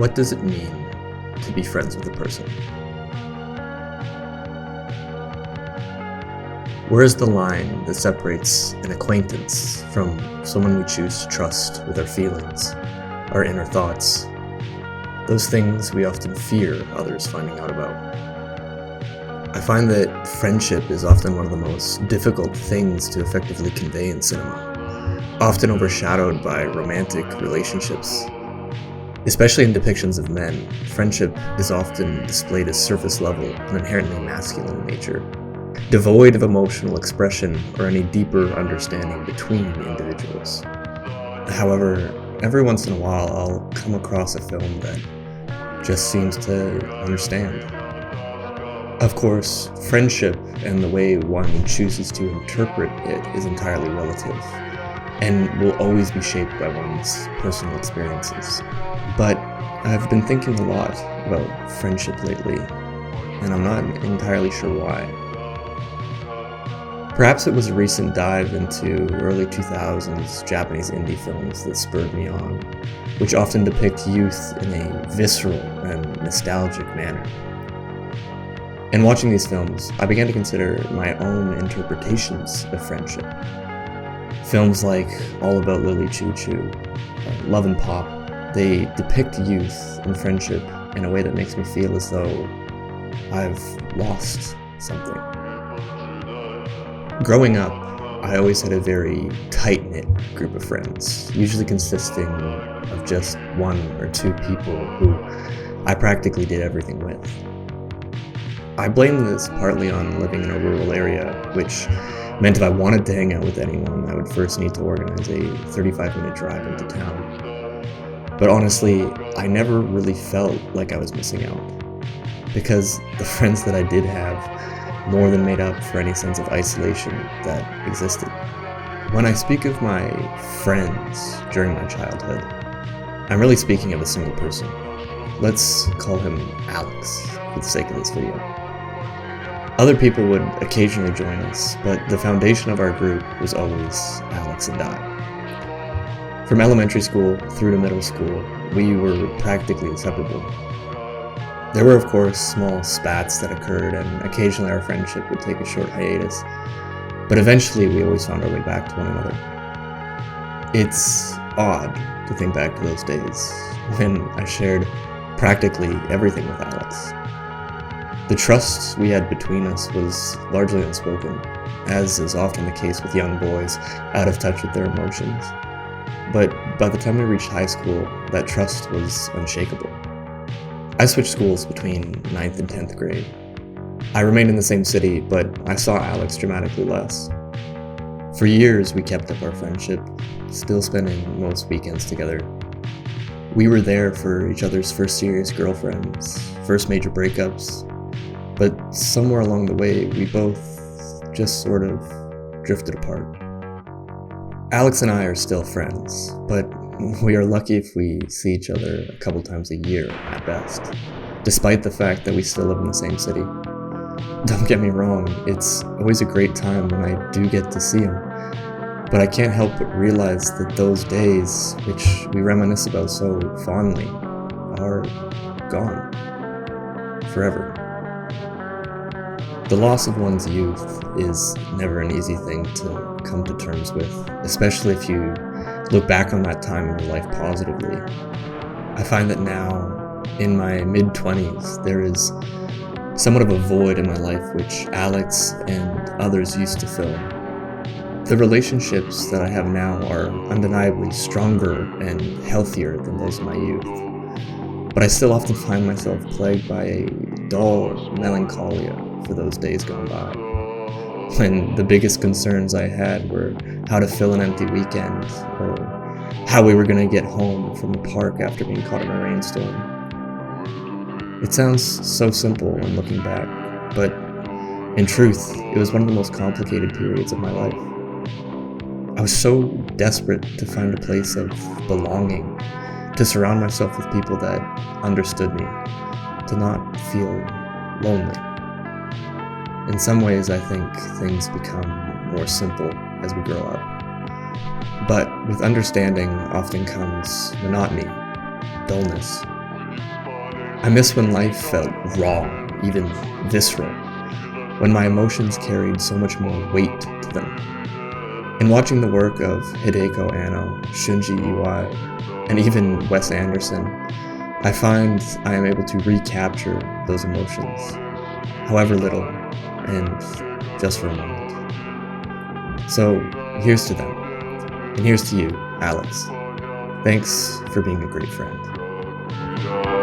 What does it mean to be friends with a person? Where is the line that separates an acquaintance from someone we choose to trust with our feelings, our inner thoughts, those things we often fear others finding out about? I find that friendship is often one of the most difficult things to effectively convey in cinema, often overshadowed by romantic relationships. Especially in depictions of men, friendship is often displayed as surface level and inherently masculine in nature, devoid of emotional expression or any deeper understanding between individuals. However, every once in a while I'll come across a film that just seems to understand. Of course, friendship and the way one chooses to interpret it is entirely relative, and will always be shaped by one's personal experiences. But I've been thinking a lot about friendship lately, and I'm not entirely sure why. Perhaps it was a recent dive into early 2000s Japanese indie films that spurred me on, which often depict youth in a visceral and nostalgic manner. In watching these films, I began to consider my own interpretations of friendship. Films like All About Lily Chou-Chou, Love and Pop, they depict youth and friendship in a way that makes me feel as though I've lost something. Growing up, I always had a very tight-knit group of friends, usually consisting of just one or two people who I practically did everything with. I blame this partly on living in a rural area, which meant if I wanted to hang out with anyone, I would first need to organize a 35-minute drive into town. But honestly, I never really felt like I was missing out, because the friends that I did have more than made up for any sense of isolation that existed. When I speak of my friends during my childhood, I'm really speaking of a single person. Let's call him Alex for the sake of this video. Other people would occasionally join us, but the foundation of our group was always Alex and I. From elementary school through to middle school, we were practically inseparable. There were, of course, small spats that occurred, and occasionally our friendship would take a short hiatus, but eventually we always found our way back to one another. It's odd to think back to those days, when I shared practically everything with Alex. The trust we had between us was largely unspoken, as is often the case with young boys out of touch with their emotions. But by the time we reached high school, that trust was unshakable. I switched schools between 9th and 10th grade. I remained in the same city, but I saw Alex dramatically less. For years, we kept up our friendship, still spending most weekends together. We were there for each other's first serious girlfriends, first major breakups, but somewhere along the way, we both just sort of drifted apart. Alex and I are still friends, but we are lucky if we see each other a couple times a year at best, despite the fact that we still live in the same city. Don't get me wrong, it's always a great time when I do get to see him, but I can't help but realize that those days, which we reminisce about so fondly, are gone forever. The loss of one's youth is never an easy thing to come to terms with, especially if you look back on that time in your life positively. I find that now, in my mid-20s, there is somewhat of a void in my life which Alex and others used to fill. The relationships that I have now are undeniably stronger and healthier than those of my youth, but I still often find myself plagued by a dull melancholia for those days gone by, when the biggest concerns I had were how to fill an empty weekend, or how we were going to get home from the park after being caught in a rainstorm. It sounds so simple when looking back, but in truth, it was one of the most complicated periods of my life. I was so desperate to find a place of belonging, to surround myself with people that understood me, to not feel lonely. In some ways, I think things become more simple as we grow up. But with understanding often comes monotony, dullness. I miss when life felt raw, even visceral, when my emotions carried so much more weight to them. In watching the work of Hideko Anno, Shunji Iwai, and even Wes Anderson, I find I am able to recapture those emotions, however little, and just for a moment. So here's to them, and here's to you, Alex. Thanks for being a great friend.